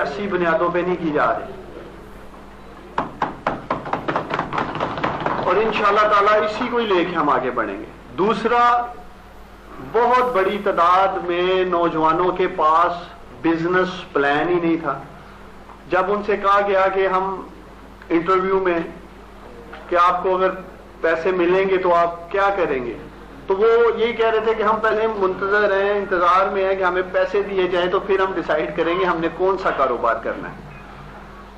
ایسی بنیادوں پہ نہیں کی جا رہی، اور انشاءاللہ تعالیٰ اسی کو ہی لے کے ہم آگے بڑھیں گے۔ دوسرا، بہت بڑی تعداد میں نوجوانوں کے پاس بزنس پلان ہی نہیں تھا۔ جب ان سے کہا گیا کہ ہم انٹرویو میں کہ آپ کو اگر پیسے ملیں گے تو آپ کیا کریں گے، تو وہ یہی کہہ رہے تھے کہ ہم پہلے منتظر ہیں، انتظار میں ہیں کہ ہمیں پیسے دیے جائیں تو پھر ہم ڈیسائیڈ کریں گے ہم نے کون سا کاروبار کرنا ہے۔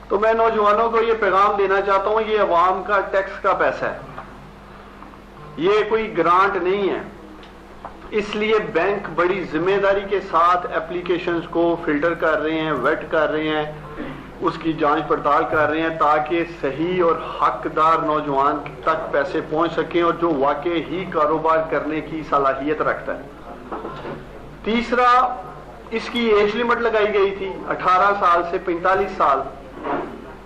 تو میں نوجوانوں کو یہ پیغام دینا چاہتا ہوں، یہ عوام کا ٹیکس کا پیسہ ہے، یہ کوئی گرانٹ نہیں ہے، اس لیے بینک بڑی ذمہ داری کے ساتھ اپلیکیشنز کو فلٹر کر رہے ہیں، ویٹ کر رہے ہیں، اس کی جانچ پڑتال کر رہے ہیں تاکہ صحیح اور حقدار نوجوان تک پیسے پہنچ سکیں اور جو واقعی ہی کاروبار کرنے کی صلاحیت رکھتا ہے۔ تیسرا، اس کی ایج لمٹ لگائی گئی تھی 18 سال سے 45 سال،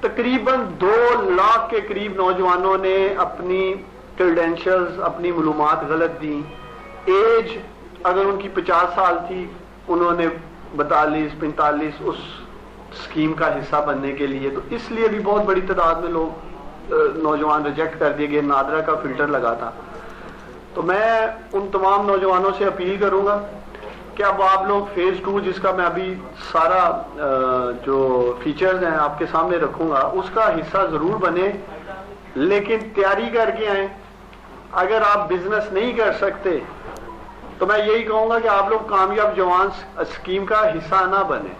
تقریباً 2 لاکھ کے قریب نوجوانوں نے اپنی کریڈینشلز، اپنی معلومات غلط دیں۔ ایج اگر ان کی 50 سال تھی، انہوں نے 42 45 اس اسکیم کا حصہ بننے کے لیے، تو اس لیے بھی بہت بڑی تعداد میں لوگ نوجوان ریجیکٹ کر دیے گئے، نادرا کا فلٹر لگا تھا۔ تو میں ان تمام نوجوانوں سے اپیل کروں گا کہ اب آپ لوگ فیز 2 جس کا میں ابھی سارا جو فیچرز ہیں آپ کے سامنے رکھوں گا اس کا حصہ ضرور بنے، لیکن تیاری کر کے آئیں۔ اگر آپ بزنس نہیں کر سکتے تو میں یہی کہوں گا کہ آپ لوگ کامیاب جوان اسکیم کا حصہ نہ بنیں،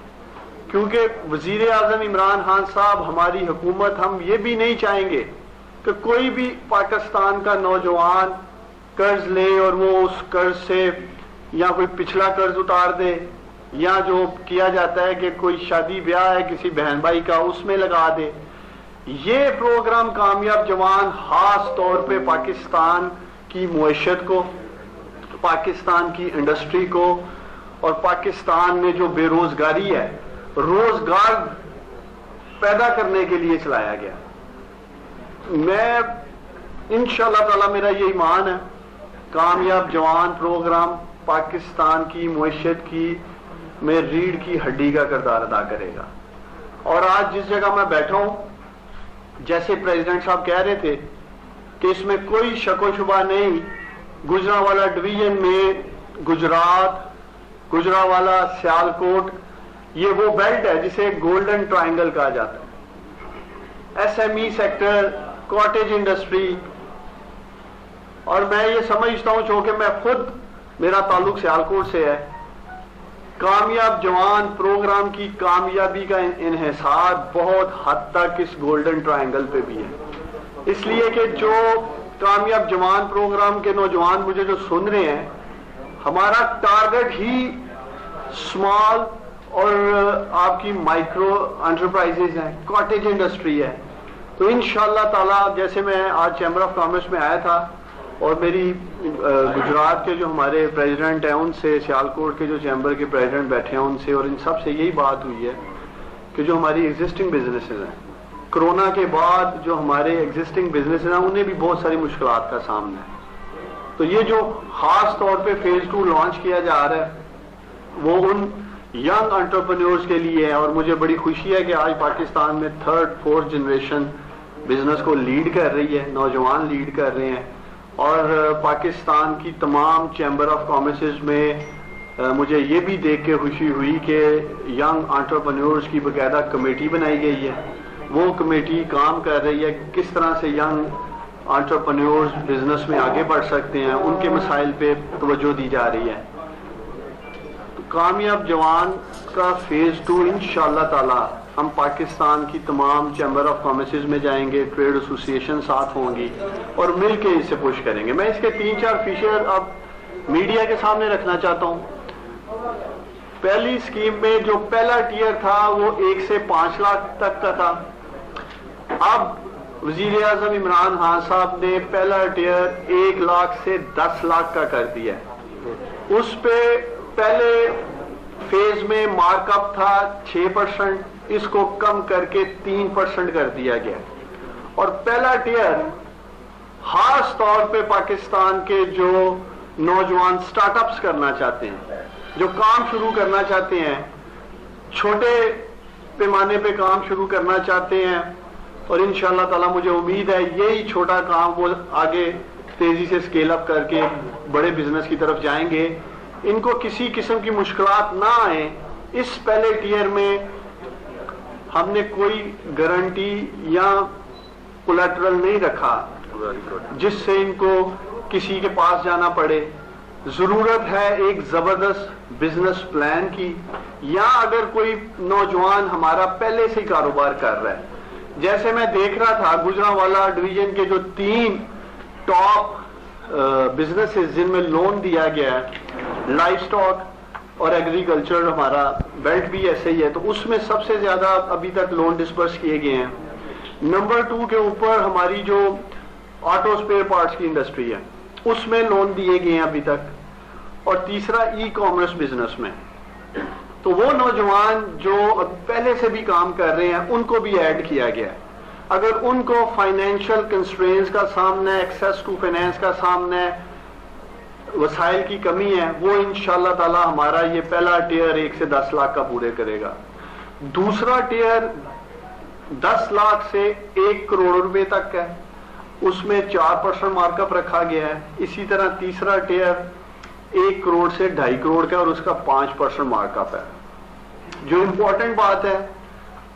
کیونکہ وزیر اعظم عمران خان صاحب، ہماری حکومت، ہم یہ بھی نہیں چاہیں گے کہ کوئی بھی پاکستان کا نوجوان قرض لے اور وہ اس قرض سے یا کوئی پچھلا قرض اتار دے، یا جو کیا جاتا ہے کہ کوئی شادی بیاہ ہے کسی بہن بھائی کا اس میں لگا دے۔ یہ پروگرام کامیاب جوان خاص طور پہ پاکستان کی معیشت کو، پاکستان کی انڈسٹری کو اور پاکستان میں جو بے روزگاری ہے، روزگار پیدا کرنے کے لیے چلایا گیا۔ میں انشاءاللہ تعالی، میرا یہ ایمان ہے، کامیاب جوان پروگرام پاکستان کی معیشت کی میں ریڑھ کی ہڈی کا کردار ادا کرے گا۔ اور آج جس جگہ میں بیٹھا ہوں، جیسے پریزیڈنٹ صاحب کہہ رہے تھے کہ اس میں کوئی شک و شبہ نہیں، گجرانوالہ ڈویژن میں گجرات، گجرانوالہ، سیالکوٹ، یہ وہ بیلٹ ہے جسے گولڈن ٹرائنگل کہا جاتا ہے۔ S M E sector, cottage industry, اور میں یہ سمجھتا ہوں چونکہ میں خود، میرا تعلق سیالکوٹ سے ہے، کامیاب جوان پروگرام کی کامیابی کا انحصار بہت حد تک اس گولڈن ٹرائنگل پہ بھی ہے، اس لیے کہ جو کامیاب جوان پروگرام کے نوجوان مجھے جو سن رہے ہیں، ہمارا ٹارگٹ ہی اسمال اور آپ کی مائکرو انٹرپرائزز ہیں، کاٹیج انڈسٹری ہے۔ تو انشاءاللہ تعالی، جیسے میں آج چیمبر آف کامرس میں آیا تھا اور میری گجرات کے جو ہمارے پریزیڈنٹ ہیں ان سے، سیالکوٹ کے جو چیمبر کے پریزیڈنٹ بیٹھے ہیں ان سے، اور ان سب سے یہی بات ہوئی ہے کہ جو ہماری ایگزسٹنگ بزنسز ہیں، کرونا کے بعد جو ہمارے ایگزسٹنگ بزنسز ہیں انہیں بھی بہت ساری مشکلات کا سامنا ہے۔ تو یہ جو خاص طور پہ فیز 2 لانچ کیا جا رہا ہے وہ ان ینگ انٹرپرینورز کے لیے ہے، اور مجھے بڑی خوشی ہے کہ آج پاکستان میں 3rd 4th جنریشن بزنس کو لیڈ کر رہی ہے، نوجوان لیڈ کر رہے ہیں۔ اور پاکستان کی تمام چیمبر آف کامرسز میں مجھے یہ بھی دیکھ کے خوشی ہوئی کہ ینگ انٹرپرینورز کی باقاعدہ کمیٹی بنائی گئی ہے، وہ کمیٹی کام کر رہی ہے کس طرح سے ینگ انٹرپرینورز بزنس میں آگے بڑھ سکتے ہیں، ان کے مسائل پہ توجہ دی جا رہی ہے۔ کامیاب جوان کا فیز 2 انشاءاللہ تعالی ہم پاکستان کی تمام چیمبر آف کامرسز میں جائیں گے، ٹریڈ ایسوسیشن ساتھ ہوں گی اور مل کے اس سے پش کریں گے۔ میں اس کے 3-4 فیچر اب میڈیا کے سامنے رکھنا چاہتا ہوں۔ پہلی اسکیم میں جو پہلا ٹیئر تھا وہ 1 سے 5 لاکھ تک کا تھا، اب وزیر اعظم عمران خان صاحب نے پہلا ٹیئر 1 لاکھ سے 10 لاکھ کا کر دیا۔ اس پہ پہلے فیز میں مارک اپ تھا 6%، اس کو کم کر کے 3% کر دیا گیا، اور پہلا ٹیئر خاص طور پہ پاکستان کے جو نوجوان سٹارٹ اپس کرنا چاہتے ہیں، جو کام شروع کرنا چاہتے ہیں، چھوٹے پیمانے پہ کام شروع کرنا چاہتے ہیں اور انشاءاللہ تعالی مجھے امید ہے یہی چھوٹا کام وہ آگے تیزی سے سکیل اپ کر کے بڑے بزنس کی طرف جائیں گے. ان کو کسی قسم کی مشکلات نہ آئیں. اس پہلے ٹیئر میں ہم نے کوئی گارنٹی یا کولیٹرل نہیں رکھا جس سے ان کو کسی کے پاس جانا پڑے. ضرورت ہے ایک زبردست بزنس پلان کی، یا اگر کوئی نوجوان ہمارا پہلے سے کاروبار کر رہا ہے. جیسے میں دیکھ رہا تھا گجرانوالہ ڈویژن کے جو 3 ٹاپ بزنسز جن میں لون دیا گیا ہے، لائف سٹاک اور ایگریکلچر، ہمارا بیلٹ بھی ایسے ہی ہے، تو اس میں سب سے زیادہ ابھی تک لون ڈسبرس کیے گئے ہیں. نمبر 2 کے اوپر ہماری جو آٹو اسپیئر پارٹس کی انڈسٹری ہے اس میں لون دیے گئے ہیں ابھی تک. اور تیسرا ای کامرس بزنس میں. تو وہ نوجوان جو پہلے سے بھی کام کر رہے ہیں ان کو بھی ایڈ کیا گیا ہے. اگر ان کو فائنینشیل کنسٹرینز کا سامنا ہے، ایکسیس ٹو فائنینس کا سامنا ہے، وسائل کی کمی ہے، وہ انشاءاللہ تعالی ہمارا یہ پہلا ٹیئر 1 سے 10 لاکھ کا پورے کرے گا. دوسرا ٹیئر 10 لاکھ سے 1 کروڑ روپے تک ہے، اس میں 4% مارک اپ رکھا گیا ہے. اسی طرح تیسرا ٹیئر 1 کروڑ سے 2.5 کروڑ کا اور اس کا 5% مارک اپ ہے. جو امپورٹنٹ بات ہے،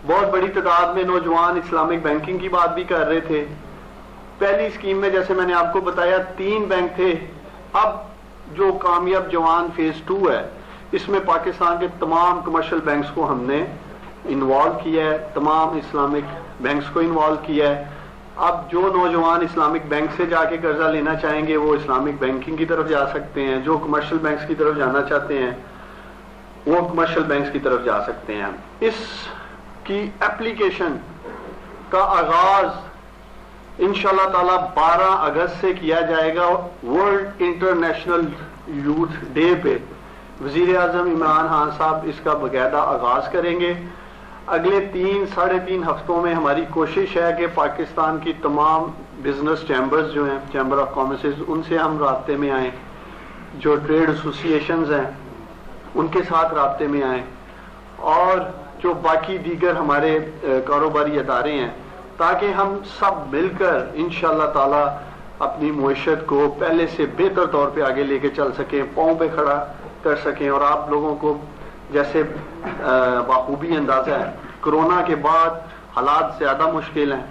بہت بڑی تعداد میں نوجوان اسلامک بینکنگ کی بات بھی کر رہے تھے. پہلی اسکیم میں جیسے میں نے آپ کو بتایا 3 بینک تھے. اب جو کامیاب جوان فیز 2 ہے اس میں پاکستان کے تمام کمرشل بینکس کو ہم نے انوالو کیا ہے، تمام اسلامک بینکس کو انوالو کیا ہے. اب جو نوجوان اسلامک بینک سے جا کے قرضہ لینا چاہیں گے وہ اسلامک بینکنگ کی طرف جا سکتے ہیں، جو کمرشل بینکس کی طرف جانا چاہتے ہیں وہ کمرشل بینکس کی طرف جا سکتے ہیں. اس کی اپلیکیشن کا آغاز انشاءاللہ تعالی 12 اگست سے کیا جائے گا. ورلڈ انٹرنیشنل یوتھ ڈے پہ وزیر اعظم عمران خان صاحب اس کا باقاعدہ آغاز کریں گے. اگلے 3-3.5 ہفتوں میں ہماری کوشش ہے کہ پاکستان کی تمام بزنس چیمبرز جو ہیں، چیمبر آف کامرسز، ان سے ہم رابطے میں آئیں، جو ٹریڈ ایسوسیشنز ہیں ان کے ساتھ رابطے میں آئیں، اور جو باقی دیگر ہمارے کاروباری ادارے ہیں، تاکہ ہم سب مل کر انشاءاللہ تعالی اپنی معیشت کو پہلے سے بہتر طور پہ آگے لے کے چل سکیں، پاؤں پہ کھڑا کر سکیں. اور آپ لوگوں کو جیسے بخوبی اندازہ ہے کرونا کے بعد حالات زیادہ مشکل ہیں.